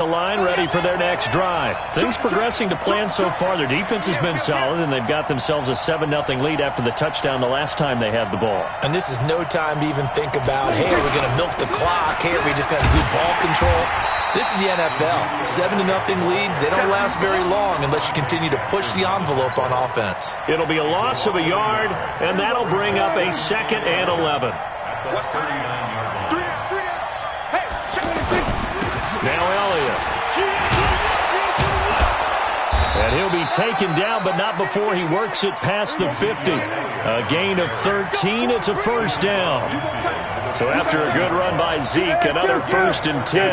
The line ready for their next drive. Things progressing to plan so far. Their defense has been solid, and they've got themselves a 7-0 lead after the touchdown the last time they had the ball. And this is no time to even think about, hey, are we going to milk the clock? Hey, are we just going to do ball control? This is the NFL. 7-0 leads, they don't last very long unless you continue to push the envelope on offense. It'll be a loss of a yard, and that'll bring up a 2nd and 11. Now Elliott. And he'll be taken down, but not before he works it past the 50. A gain of 13. It's a first down. So after a good run by Zeke, another 1st and 10.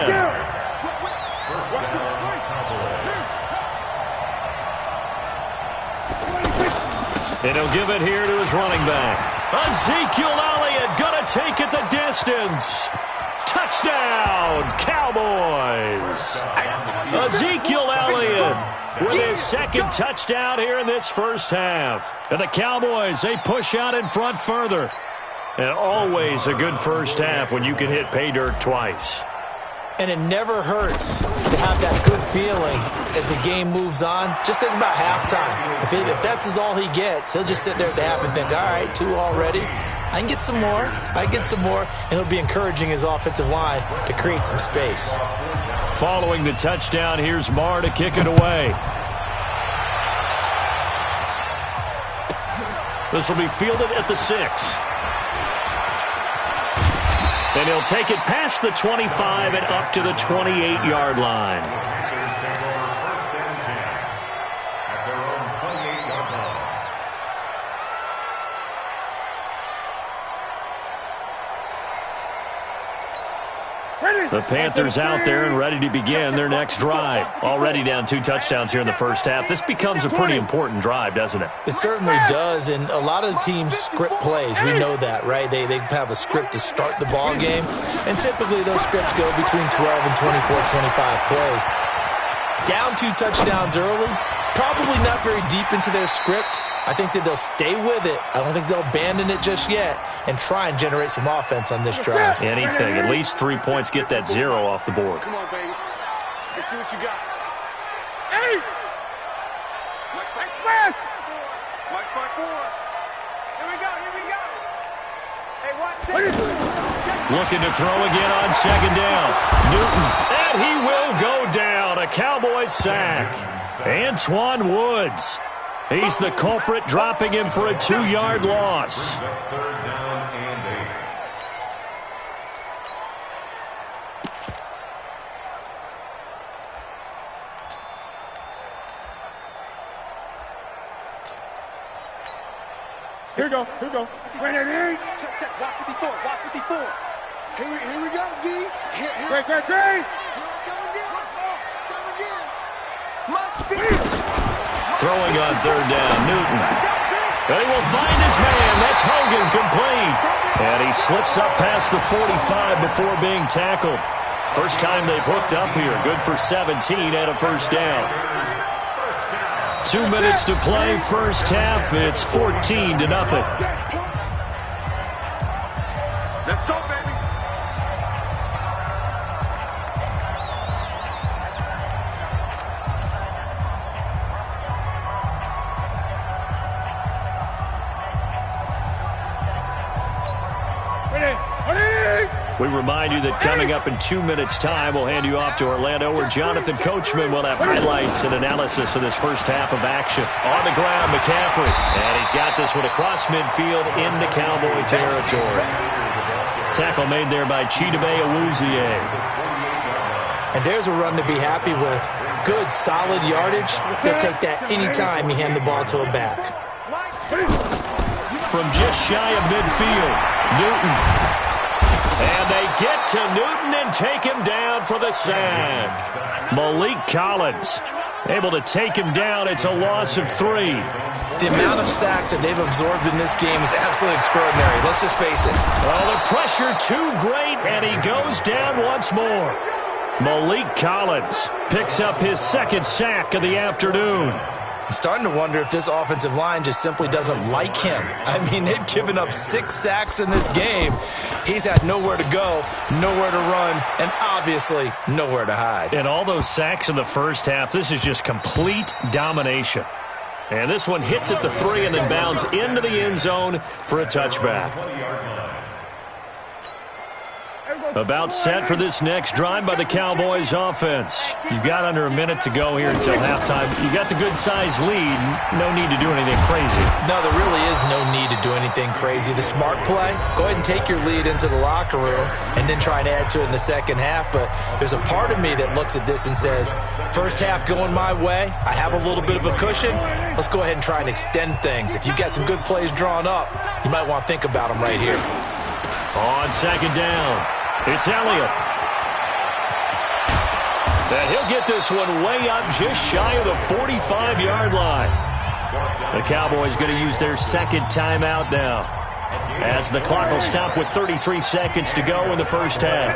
And he'll give it here to his running back. Ezekiel Elliott gonna take it the distance. Touchdown, Cowboys! Ezekiel Elliott with his 2nd touchdown here in this first half. And the Cowboys, they push out in front further. And always a good first half when you can hit pay dirt twice. And it never hurts to have that good feeling as the game moves on. Just think about halftime. If that's all he gets, he'll just sit there at the half and think, all right, 2 already. I can get some more. And it'll be encouraging his offensive line to create some space. Following the touchdown, here's Marr to kick it away. This will be fielded at the 6. And he'll take it past the 25 and up to the 28-yard line. The Panthers out there and ready to begin their next drive. Already down 2 touchdowns here in the first half. This becomes a pretty important drive, doesn't it? It certainly does, and a lot of the teams script plays. We know that, right? They have a script to start the ball game, and typically those scripts go between 12 and 24, 25 plays. Down 2 touchdowns early, probably not very deep into their script. I think that they'll stay with it. I don't think they'll abandon it just yet and try and generate some offense on this drive. Anything. At least 3 points. Get that 0 off the board. Come on, baby. Let's see what you got. Hey! Mike West! Mike forward. Here we go. Hey, watch it. Looking to throw again on 2nd down. Newton. And he will go down. A Cowboys sack. Antoine Woods. He's the culprit, dropping him for a 2-yard loss. Here we go. Ready? Check. Watch 54. Here we go, D. Great. Come again. Throwing on 3rd down, Newton. They will find his man. That's Hogan, complete. And he slips up past the 45 before being tackled. First time they've hooked up here. Good for 17 and a first down. 2 minutes to play, first half. It's 14-0. Let's go, baby. We remind you that coming up in 2 minutes' time, we'll hand you off to Orlando, where Jonathan Coachman will have highlights and analysis of this first half of action. On the ground, McCaffrey. And he's got this one across midfield into Cowboy territory. Tackle made there by Chidobe Awuzie. And there's a run to be happy with. Good, solid yardage. He'll take that anytime you hand the ball to a back. From just shy of midfield, Newton. And they get to Newton and take him down for the sack. Malik Collins able to take him down. It's a loss of 3. The amount of sacks that they've absorbed in this game is absolutely extraordinary. Let's just face it. Well, the pressure too great, and he goes down once more. Malik Collins picks up his 2nd sack of the afternoon. I'm starting to wonder if this offensive line just simply doesn't like him. I mean, they've given up 6 sacks in this game. He's had nowhere to go, nowhere to run, and obviously nowhere to hide. And all those sacks in the first half, this is just complete domination. And this one hits at the 3 and then bounds into the end zone for a touchback. About set for this next drive by the Cowboys offense. You've got under a minute to go here until halftime. You got the good-sized lead. No need to do anything crazy. No, there really is no need to do anything crazy. The smart play, go ahead and take your lead into the locker room and then try and add to it in the second half. But there's a part of me that looks at this and says, first half going my way, I have a little bit of a cushion. Let's go ahead and try and extend things. If you've got some good plays drawn up, you might want to think about them right here. On second down, it's Elliott. And he'll get this one way up just shy of the 45-yard line. The Cowboys going to use their second timeout now, as the clock will stop with 33 seconds to go in the first half.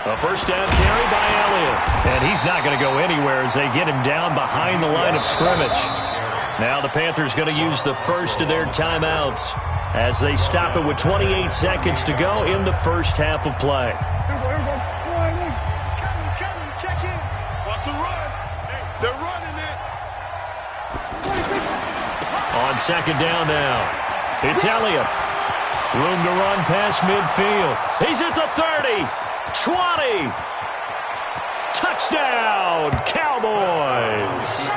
A first down carry by Elliott. And he's not going to go anywhere as they get him down behind the line of scrimmage. Now the Panthers going to use the first of their timeouts as they stop it with 28 seconds to go in the first half of play. He's coming. Check in. Watch the run. They're running it. On second down now, it's Elliott. Room to run past midfield. He's at the 30, 20. Touchdown, Cowboys.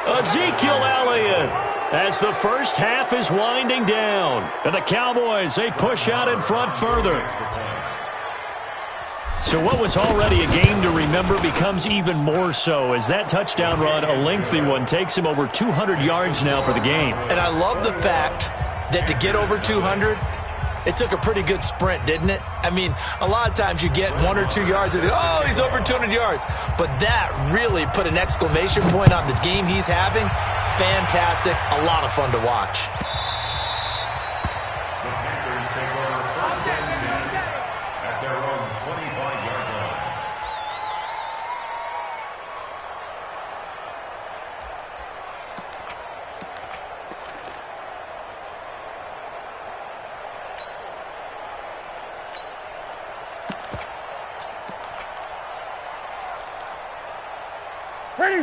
Ezekiel Elliott, as the first half is winding down. And the Cowboys, they push out in front further. So what was already a game to remember becomes even more so as that touchdown run, a lengthy one, takes him over 200 yards now for the game. And I love the fact that to get over 200, it took a pretty good sprint, didn't it? I mean, a lot of times you get 1 or 2 yards and oh, he's over 200 yards. But that really put an exclamation point on the game he's having. Fantastic. A lot of fun to watch. The Panthers take over first and 10 at their own 25-yard line.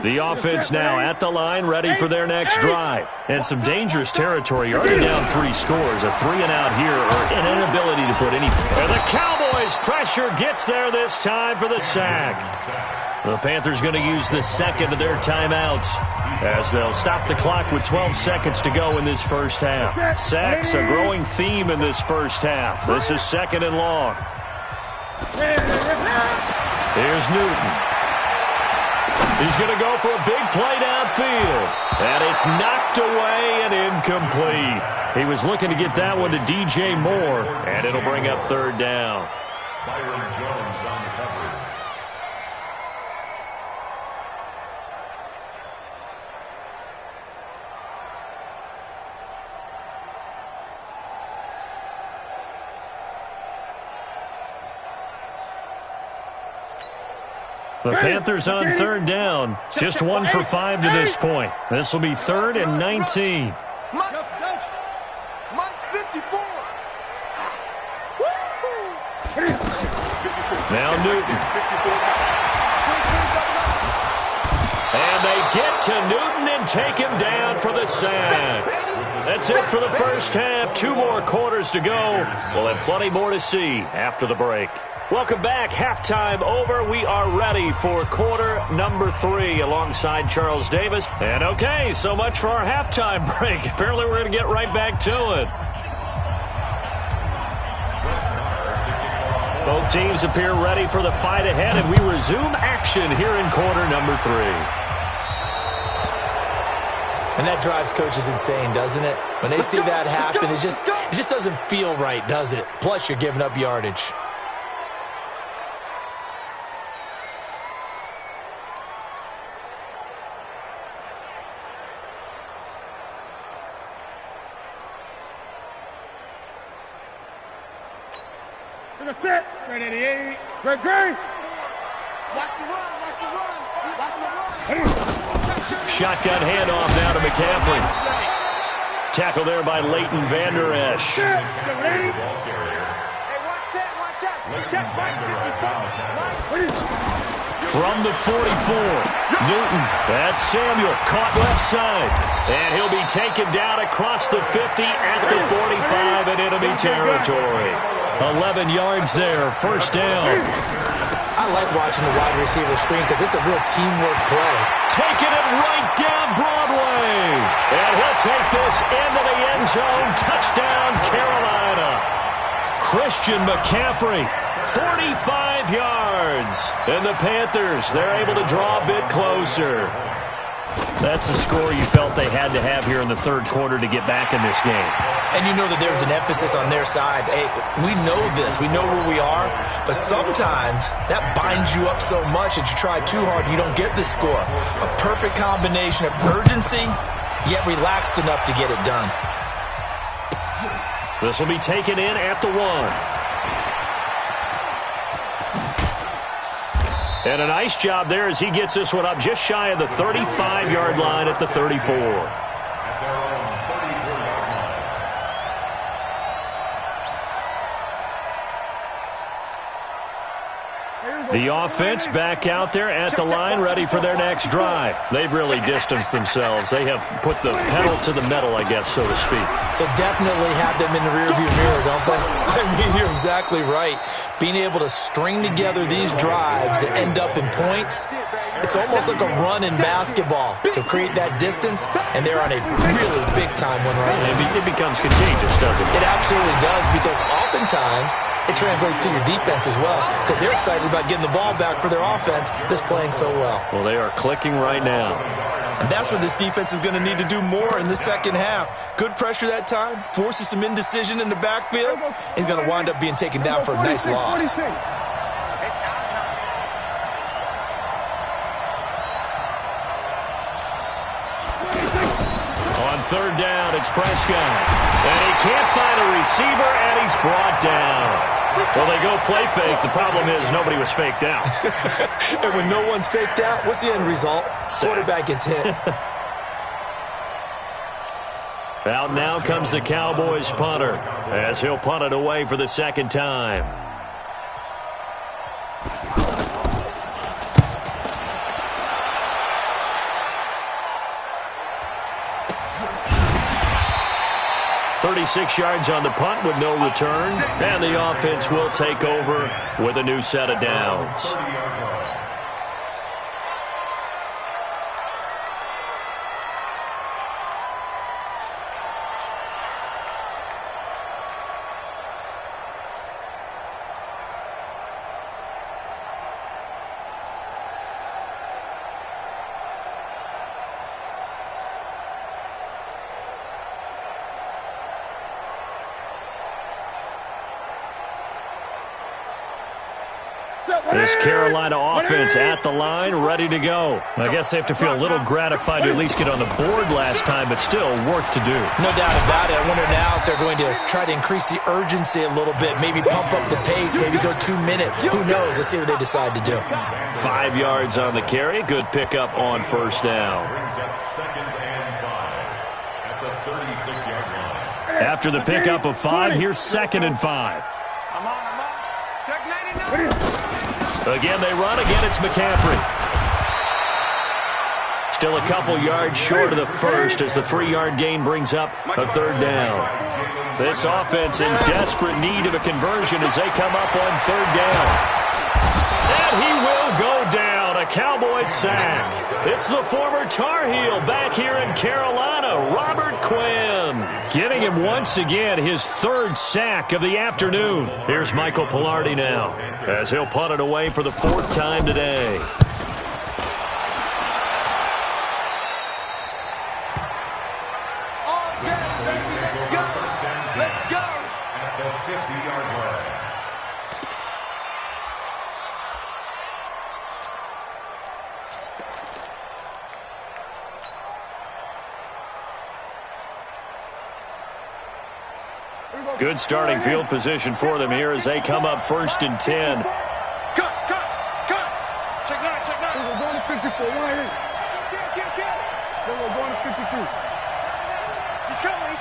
The offense now at the line, ready for their next drive. And some dangerous territory. Already down 3 scores. A 3-and-out here, or an inability to put any. And the Cowboys' pressure gets there this time for the sack. The Panthers going to use the second of their timeouts as they'll stop the clock with 12 seconds to go in this first half. Sacks a growing theme in this first half. This is second and long. Here's Newton. He's going to go for a big play downfield. And it's knocked away and incomplete. He was looking to get that one to DJ Moore, and it'll bring up third down. Byron Jones on the coverage. The Panthers on third down. Just 1 for 5 to this point. This will be 3rd and 19. Mike 54. Now Newton. And they get to Newton and take him down for the sack. That's it for the first half. 2 more quarters to go. We'll have plenty more to see after the break. Welcome back. Halftime over. We are ready for quarter number 3 alongside Charles Davis. And okay, so much for our halftime break. Apparently we're going to get right back to it. Both teams appear ready for the fight ahead, and we resume action here in quarter number 3. And that drives coaches insane, doesn't it? When they see that happen, it just doesn't feel right, does it? Plus, you're giving up yardage. Set. Great 88. Great, great. Watch the run. Watch the run. Watch the run. Shotgun handoff now to McCaffrey. Tackle there by Leighton Vander Esch. Hey, watch out. Check Mike 55. From the 44, Newton. That's Samuel, caught left side. And he'll be taken down across the 50 at the 45 in enemy territory. 11 yards there, first down. I like watching the wide receiver screen because it's a real teamwork play. Taking it right down Broadway. And he'll take this into the end zone. Touchdown, Carolina. Christian McCaffrey, 45 yards. And the Panthers, they're able to draw a bit closer. That's a score you felt they had to have here in the third quarter to get back in this game. And you know that there's an emphasis on their side. Hey, we know this. We know where we are. But sometimes that binds you up so much that you try too hard, you don't get the score. A perfect combination of urgency, yet relaxed enough to get it done. This will be taken in at the 1. And a nice job there as he gets this one up just shy of the 35-yard line at the 34. The offense back out there at the line, ready for their next drive. They've really distanced themselves. They have put the pedal to the metal, I guess, so to speak. So definitely have them in the rearview mirror, don't they? I mean, you're exactly right. Being able to string together these drives that end up in points, it's almost like a run in basketball to create that distance, and they're on a really big-time one right now. It becomes contagious, doesn't it? It absolutely does, because oftentimes it translates to your defense as well, because they're excited about getting the ball back for their offense that's playing so well. Well, they are clicking right now. And that's what this defense is going to need to do more in the second half. Good pressure that time, forces some indecision in the backfield. He's going to wind up being taken down for a nice loss. On third down, it's Prescott. And he can't find a receiver, and he's brought down. Well, they go play fake. The problem is nobody was faked out. And when no one's faked out, what's the end result? Quarterback gets hit. Out now comes the Cowboys punter as he'll punt it away for the second time. .36 yards on the punt with no return, and the offense will take over with a new set of downs. This Carolina offense at the line, ready to go. I guess they have to feel a little gratified to at least get on the board last time, but still work to do. No doubt about it. I wonder now if they're going to try to increase the urgency a little bit, maybe pump up the pace, maybe go 2 minutes. Who knows? Let's see what they decide to do. 5 yards on the carry. Good pickup on first down. After the pickup of 5, here's 2nd and 5. Check 99. Again, they run. Again, it's McCaffrey. Still a couple yards short of the first as the 3-yard gain brings up a third down. This offense in desperate need of a conversion as they come up on third down. And he will go down. A Cowboys sack. It's the former Tar Heel back here in Carolina, Robert Quinn. Getting him once again his 3rd sack of the afternoon. Here's Michael Pilardi now as he'll punt it away for the 4th time today. Let's go. At the 50-yard line. Here we go, Good starting field position for them here as they come up 1st and 10. Cut. Check that. We're going to 54. Right here. Then we're going to 52. He's coming.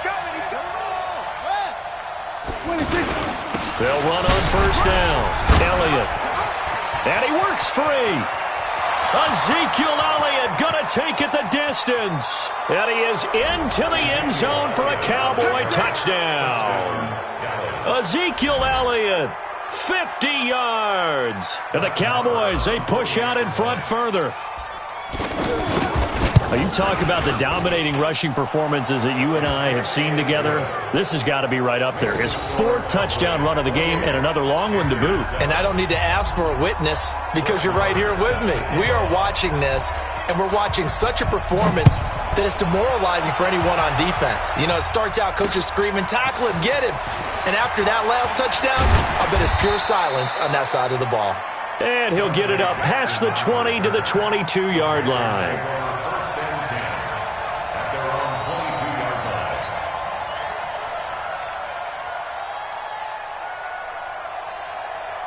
26. They'll run on 1st down. Elliott. And he works free. Ezekiel Elliott going to take it the distance. And he is into the end zone for a Cowboy touchdown. Ezekiel Elliott, 50 yards. And the Cowboys, they push out in front further. You talk about the dominating rushing performances that you and I have seen together. This has got to be right up there. His 4th touchdown run of the game and another long one to boot. And I don't need to ask for a witness because you're right here with me. We are watching this, and we're watching such a performance that it's demoralizing for anyone on defense. You know, it starts out coaches screaming, tackle him, get him. And after that last touchdown, I bet it's pure silence on that side of the ball. And he'll get it up past the 20 to the 22-yard line.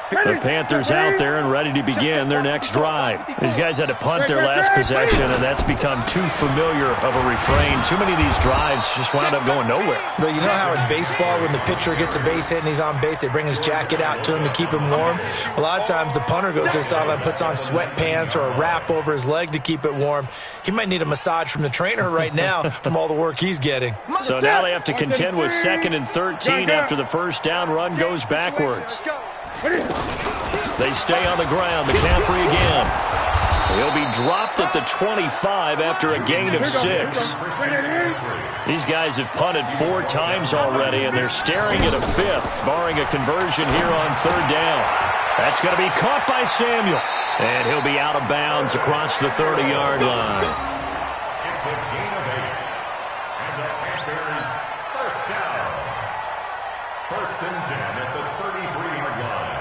The Panthers out there and ready to begin their next drive. These guys had to punt their last possession, and that's become too familiar of a refrain. Too many of these drives just wound up going nowhere. But you know how in baseball, when the pitcher gets a base hit and he's on base, they bring his jacket out to him to keep him warm? A lot of times the punter goes to the sideline, puts on sweatpants or a wrap over his leg to keep it warm. He might need a massage from the trainer right now from all the work he's getting. So now they have to contend with 2nd and 13 after the 1st down run goes backwards. They stay on the ground. McCaffrey again. He'll be dropped at the 25 after a gain of 6. These guys have punted 4 times already, and they're staring at a 5th, barring a conversion here on 3rd down. That's going to be caught by Samuel, and he'll be out of bounds across the 30-yard line. It's a gain of 8. And the Panthers, 1st down. 1st and 10 at the 33-yard line.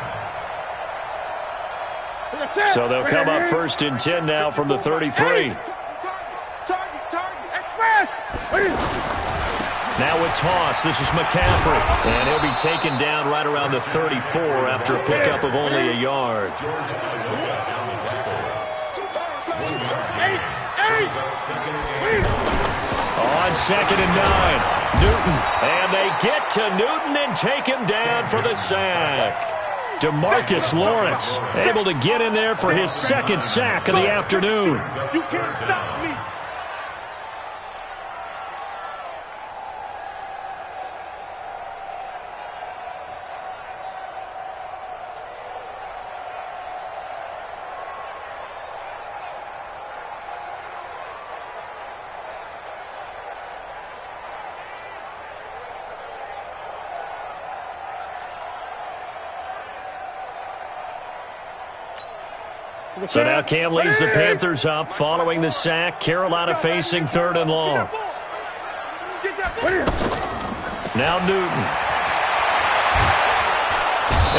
So they'll come up 1st and 10 now from the 33. Now with toss, this is McCaffrey. And he'll be taken down right around the 34 after a pickup of only a yard. On 2nd and 9, Newton. And they get to Newton and take him down for the sack. DeMarcus Lawrence able to get in there for his 2nd sack of the afternoon. You can't stop me. So now Cam leads the Panthers up following the sack. Carolina facing 3rd and long. Now Newton.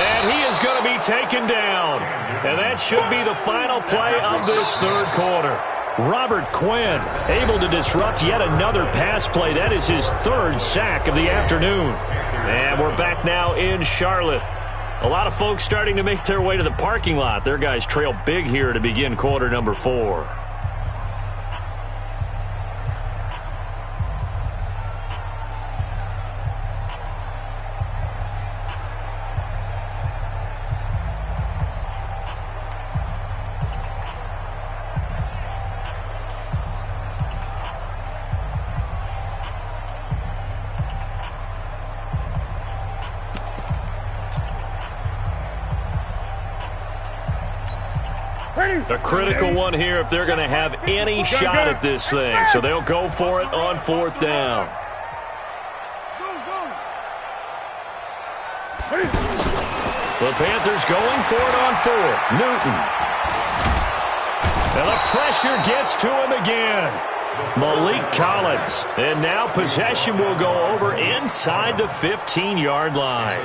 And he is going to be taken down. And that should be the final play of this 3rd quarter. Robert Quinn able to disrupt yet another pass play. That is his 3rd sack of the afternoon. And we're back now in Charlotte. A lot of folks starting to make their way to the parking lot. Their guys trail big here to begin quarter number 4. A critical one here if they're going to have any shot at this thing. So they'll go for it on 4th down. The Panthers going for it on 4th. Newton. And the pressure gets to him again. Malik Collins. And now possession will go over inside the 15-yard line.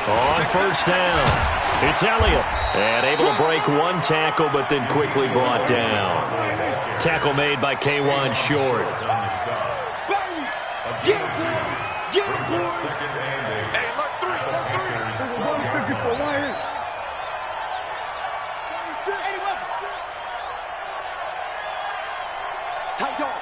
On 1st down, It's Elliott, and able to break one tackle, but then quickly brought down. Tackle made by K1 Short. Get it to him. Get it to him. Hey, look, three. Tight dog.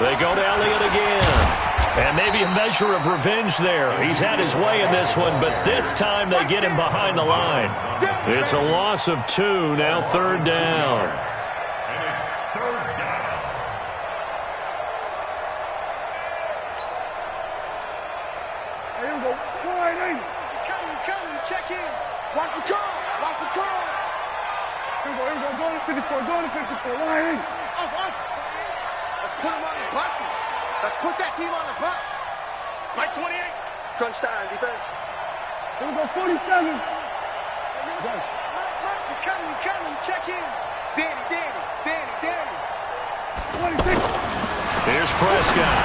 They go to Elliott again. And maybe a measure of revenge there. He's had his way in this one, but this time they get him behind the line. It's a loss of 2, now 3rd down. And it's 3rd down. Here we go. He's coming. Check in. Watch the curl. Here we go. Go to 54. Line. Off. Let's put him on the buses. Let's put that team on the bus. Mike 28. Crunch time, defense. Here we go, 47. He's coming. Check in. Danny. 26. Here's Prescott.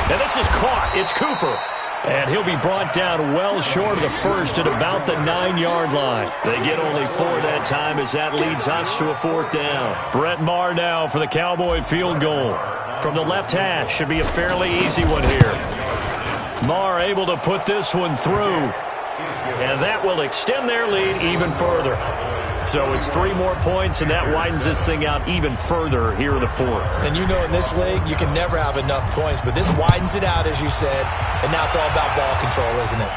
And this is caught. It's Cooper. And he'll be brought down well short of the first at about the 9-yard line. They get only 4 that time as that leads us to a 4th down. Brett Maher now for the Cowboy field goal. From the left hash, should be a fairly easy one here. Maher able to put this one through. And that will extend their lead even further. So it's 3 more points, and that widens this thing out even further here in the 4th. And you know in this league, you can never have enough points, but this widens it out, as you said, and now it's all about ball control, isn't it?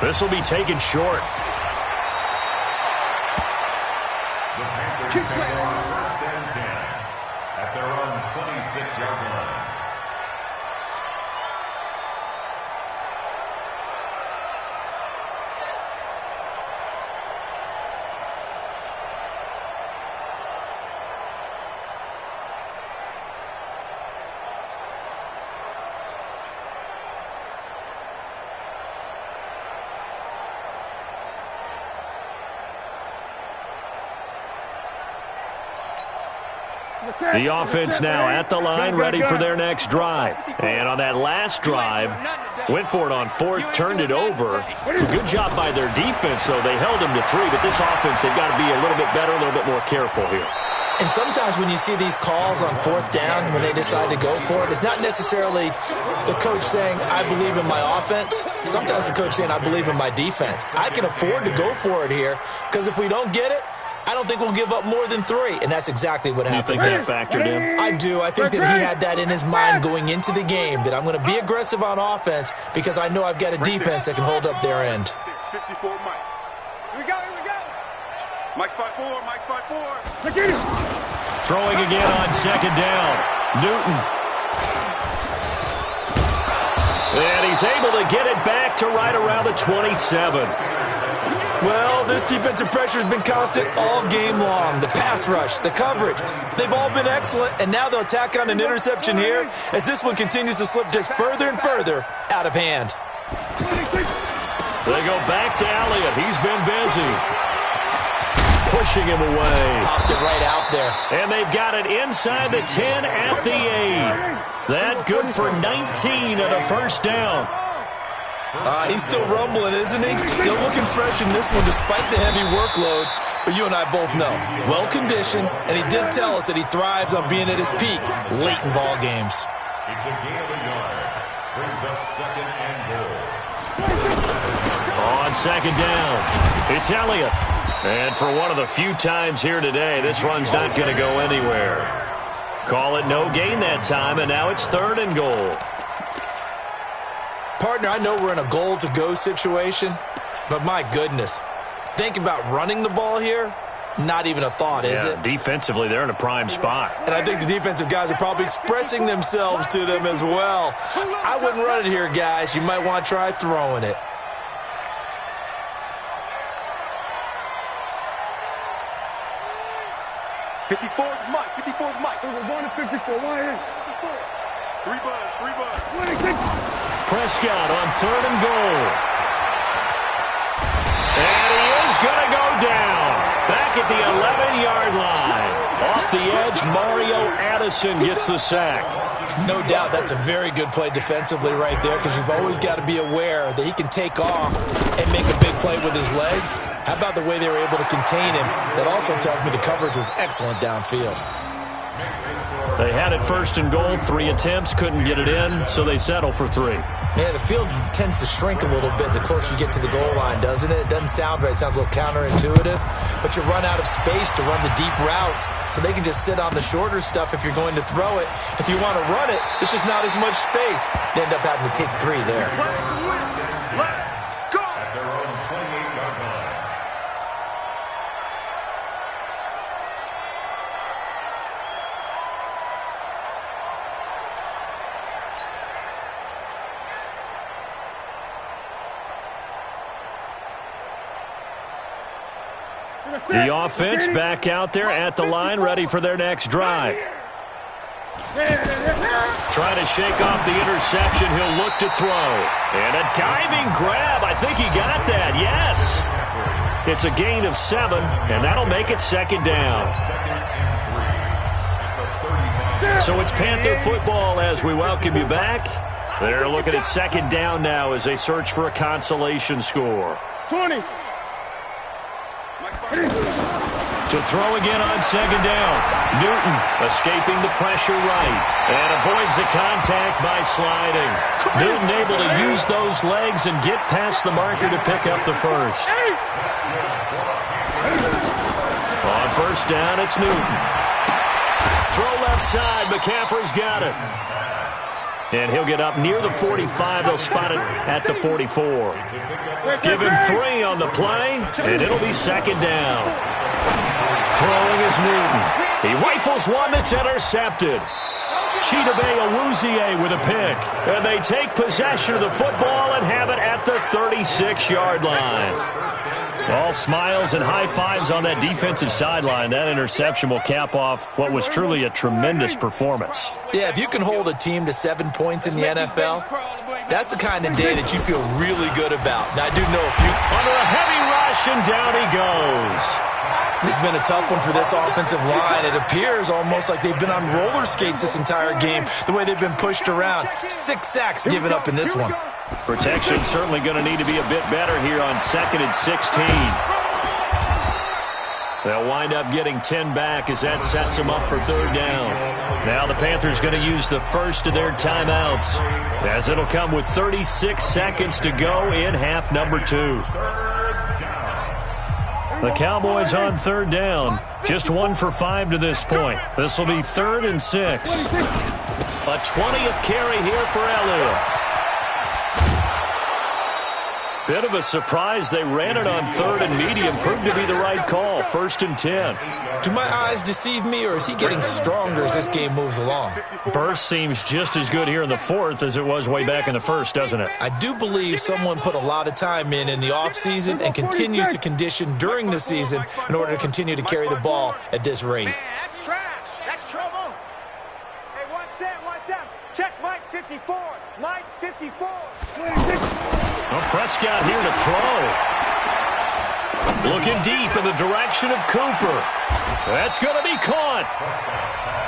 This will be taken short. The Panthers take over 1st and 10 at their own 26-yard line. The offense now at the line, ready for their next drive. And on that last drive, went for it on 4th, turned it over. Good job by their defense, though. They held them to 3, but this offense, they've got to be a little bit better, a little bit more careful here. And sometimes when you see these calls on 4th down, when they decide to go for it, it's not necessarily the coach saying, I believe in my offense. Sometimes the coach saying, I believe in my defense. I can afford to go for it here, because if we don't get it, I don't think we'll give up more than 3, and that's exactly what happened. You think that factored in? I do. I think that he had that in his mind going into the game, that I'm going to be aggressive on offense because I know I've got a defense that can hold up their end. 54, Mike. Here we go. Mike 5-4. Throwing again on 2nd down. Newton. And he's able to get it back to right around the 27. Well, this defensive pressure has been constant all game long. The pass rush, the coverage, they've all been excellent, and now they'll tack on an interception here as this one continues to slip just further and further out of hand. They go back to Elliott. He's been busy. Pushing him away. Popped it right out there. And they've got it inside the 10 at the 8. That good for 19 and a 1st down. He's still rumbling, isn't he? Still looking fresh in this one despite the heavy workload. But you and I both know, well-conditioned, and he did tell us that he thrives on being at his peak late in ball games. It's a gain of a yard. Brings up 2nd and goal. On 2nd down, it's Elliott. And for one of the few times here today, this run's not going to go anywhere. Call it no gain that time, and now it's 3rd and goal. Partner, I know we're in a goal-to-go situation, but my goodness, think about running the ball here. Not even a thought, is it? Defensively, they're in a prime spot. And I think the defensive guys are probably expressing themselves to them as well. I wouldn't run it here, guys. You might want to try throwing it. '54's Mike. We're going to 54. Why is 3 buzz. Prescott on 3rd and goal. And he is going to go down. Back at the 11-yard line. Off the edge as Mario Addison gets the sack. No doubt that's a very good play defensively right there, because you've always got to be aware that he can take off and make a big play with his legs. How about the way they were able to contain him? That also tells me the coverage was excellent downfield. They had it first and goal, 3 attempts, couldn't get it in, so they settle for 3. Yeah, the field tends to shrink a little bit the closer you get to the goal line, doesn't it? It doesn't sound right. It sounds a little counterintuitive. But you run out of space to run the deep routes, so they can just sit on the shorter stuff if you're going to throw it. If you want to run it, there's just not as much space. They end up having to take 3 there. The offense back out there at the line, ready for their next drive. Trying to shake off the interception. He'll look to throw. And a diving grab. I think he got that. Yes. It's a gain of 7, and that'll make it 2nd down. So it's Panther football as we welcome you back. They're looking at 2nd down now as they search for a consolation score. 20. To throw again on 2nd down. Newton escaping the pressure right and avoids the contact by sliding. Newton able to use those legs and get past the marker to pick up the first. On 1st down, it's Newton. Throw left side. McCaffrey's got it. And he'll get up near the 45. They'll spot it at the 44. Give him 3 on the play, and it'll be 2nd down. Throwing is Newton. He rifles one that's intercepted. Chidobe Awuzie with a pick. And they take possession of the football and have it at the 36-yard line. All smiles and high fives on that defensive sideline. That interception will cap off what was truly a tremendous performance. Yeah, if you can hold a team to 7 points in the NFL, that's the kind of day that you feel really good about. Now, I do know if you... Under a heavy rush, and down he goes. This has been a tough one for this offensive line. It appears almost like they've been on roller skates this entire game, the way they've been pushed around. 6 sacks given up in this one. Protection certainly going to need to be a bit better here on 2nd and 16. They'll wind up getting 10 back as that sets them up for 3rd down. Now the Panthers going to use the first of their timeouts, as it'll come with 36 seconds to go in half number 2. The Cowboys on 3rd down. Just 1 for 5 to this point. This will be 3rd and 6. A 20th carry here for Elliott. Bit of a surprise. They ran it on 3rd and medium. Proved to be the right call. 1st and 10. Do my eyes deceive me, or is he getting stronger as this game moves along? Burst seems just as good here in the 4th as it was way back in the 1st, doesn't it? I do believe someone put a lot of time in the offseason and continues to condition during the season in order to continue to carry the ball at this rate. Man, that's trash. That's trouble. Hey, what's that? Check Mike 54. Mike 54. Well, Prescott here to throw. Looking deep in the direction of Cooper. That's going to be caught.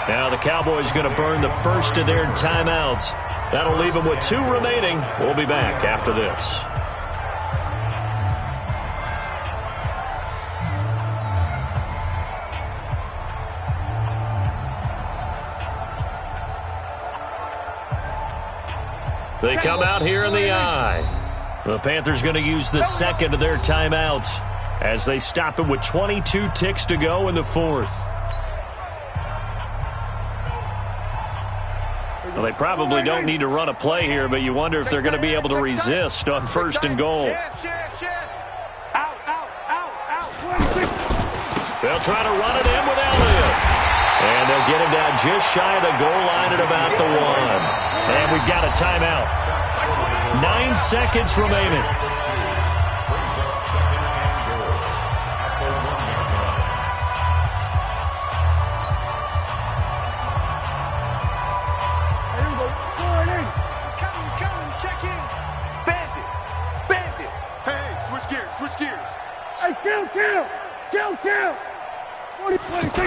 Now the Cowboys going to burn the first of their timeouts. That'll leave them with 2 remaining. We'll be back after this. They come out here in the eye. The Panthers going to use the 2nd of their timeouts as they stop it with 22 ticks to go in the 4th. Well, they probably don't need to run a play here, but you wonder if they're going to be able to resist on 1st and goal. They'll try to run it in with Elliott. And they'll get him down just shy of the goal line at about the 1. And we've got a timeout. 9 seconds remaining. He's coming. Check in. Bandit. Hey, switch gears. Hey, kill. 20.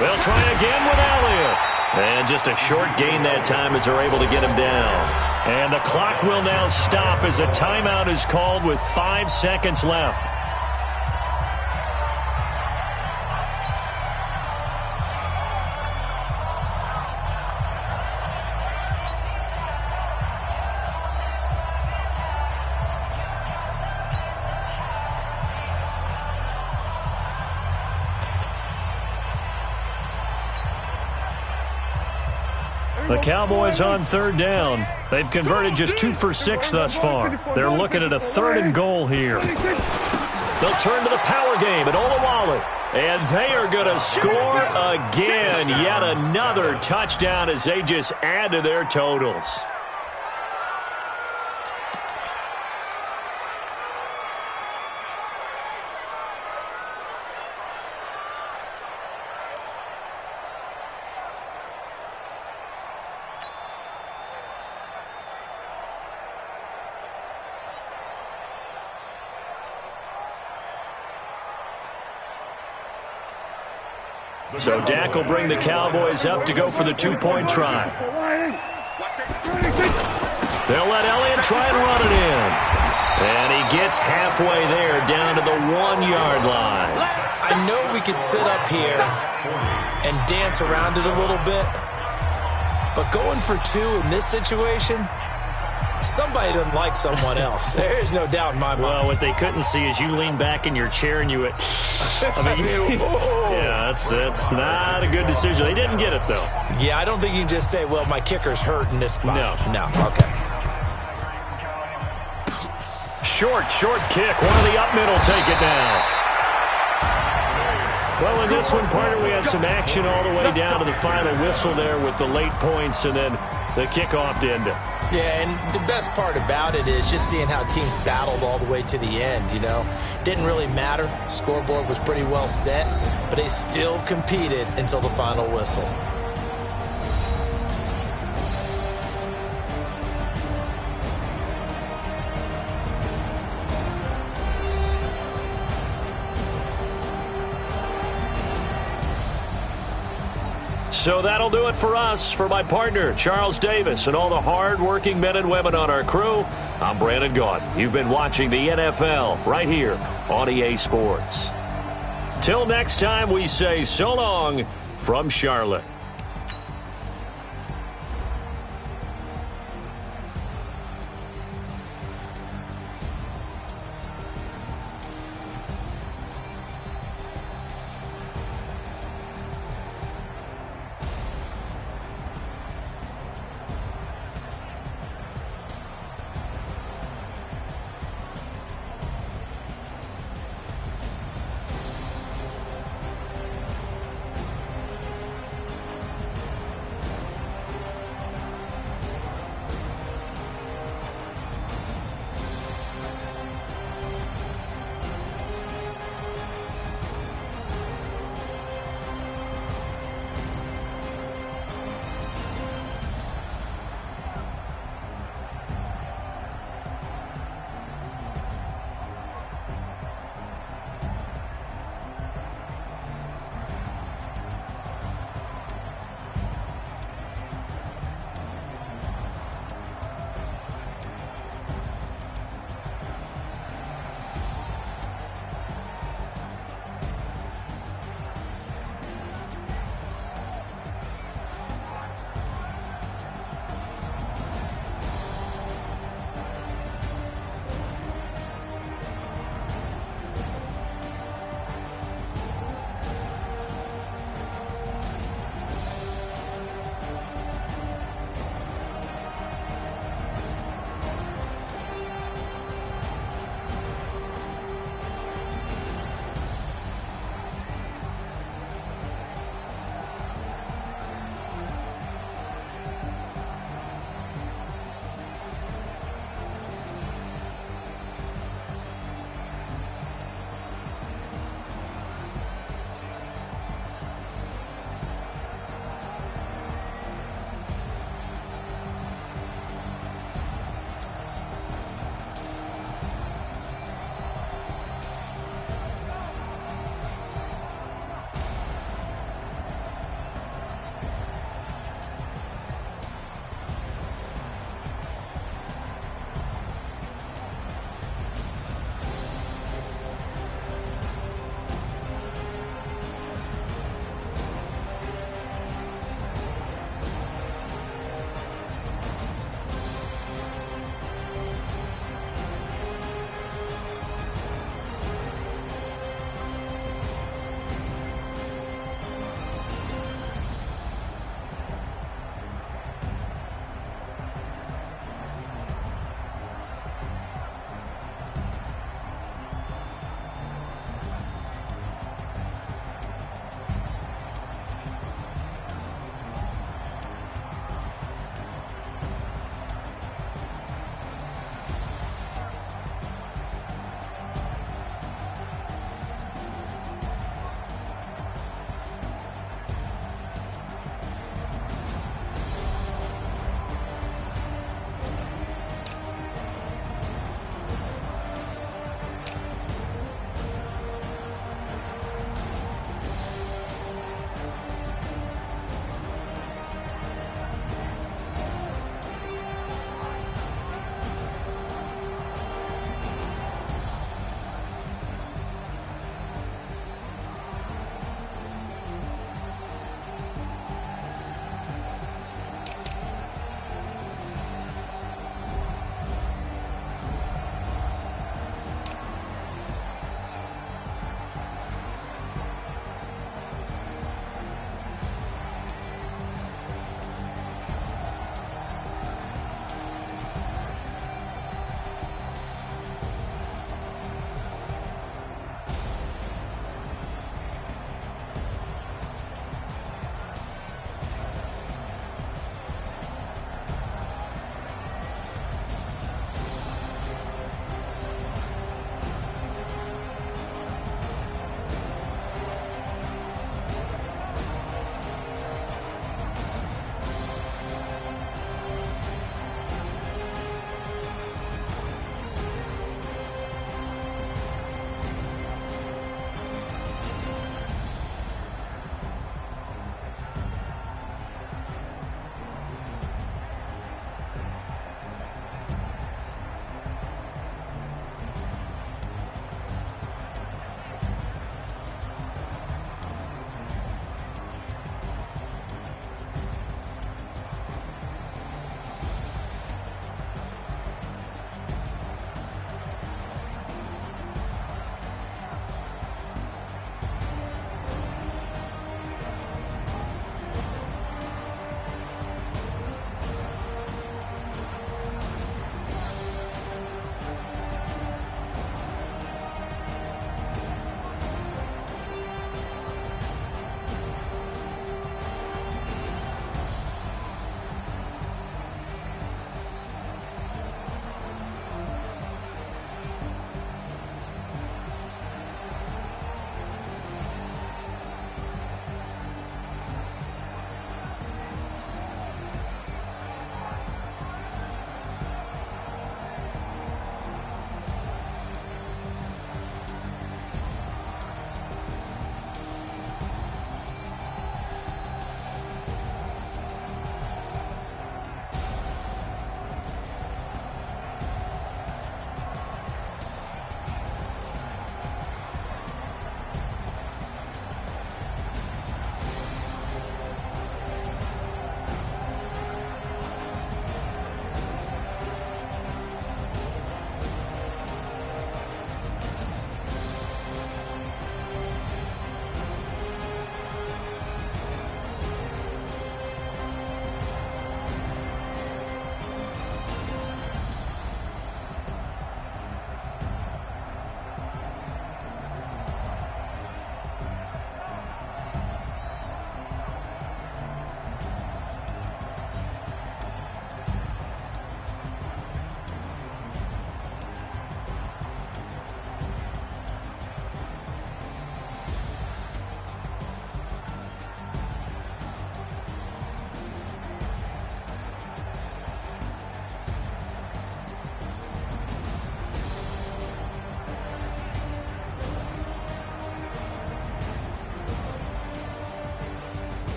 They'll try again with Elliott. And just a short gain that time as they're able to get him down. And the clock will now stop as a timeout is called with 5 seconds left. The Cowboys on third down. They've converted just 2 for 6 thus far. They're looking at a 3rd and goal here. They'll turn to the power game at Olawale. And they are going to score again. Yet another touchdown as they just add to their totals. So Dak will bring the Cowboys up to go for the 2-point try. They'll let Elliott try and run it in. And he gets halfway there down to the 1-yard line. I know we could sit up here and dance around it a little bit, but going for 2 in this situation, somebody doesn't like someone else. There's no doubt in my mind. Well, what they couldn't see is you lean back in your chair and you went, I mean, yeah, that's not a good decision. They didn't get it, though. Yeah, I don't think you can just say, well, my kicker's hurt in this spot. No, okay. Short kick. One of the up middle take it down. Well, in this one, partner, we had some action all the way down to the final whistle there with the late points and then the kickoff to end it. Yeah, and the best part about it is just seeing how teams battled all the way to the end, you know. Didn't really matter. Scoreboard was pretty well set, but they still competed until the final whistle. So that'll do it for us. For my partner, Charles Davis, and all the hard-working men and women on our crew, I'm Brandon Gaudin. You've been watching the NFL right here on EA Sports. Till next time, we say so long from Charlotte.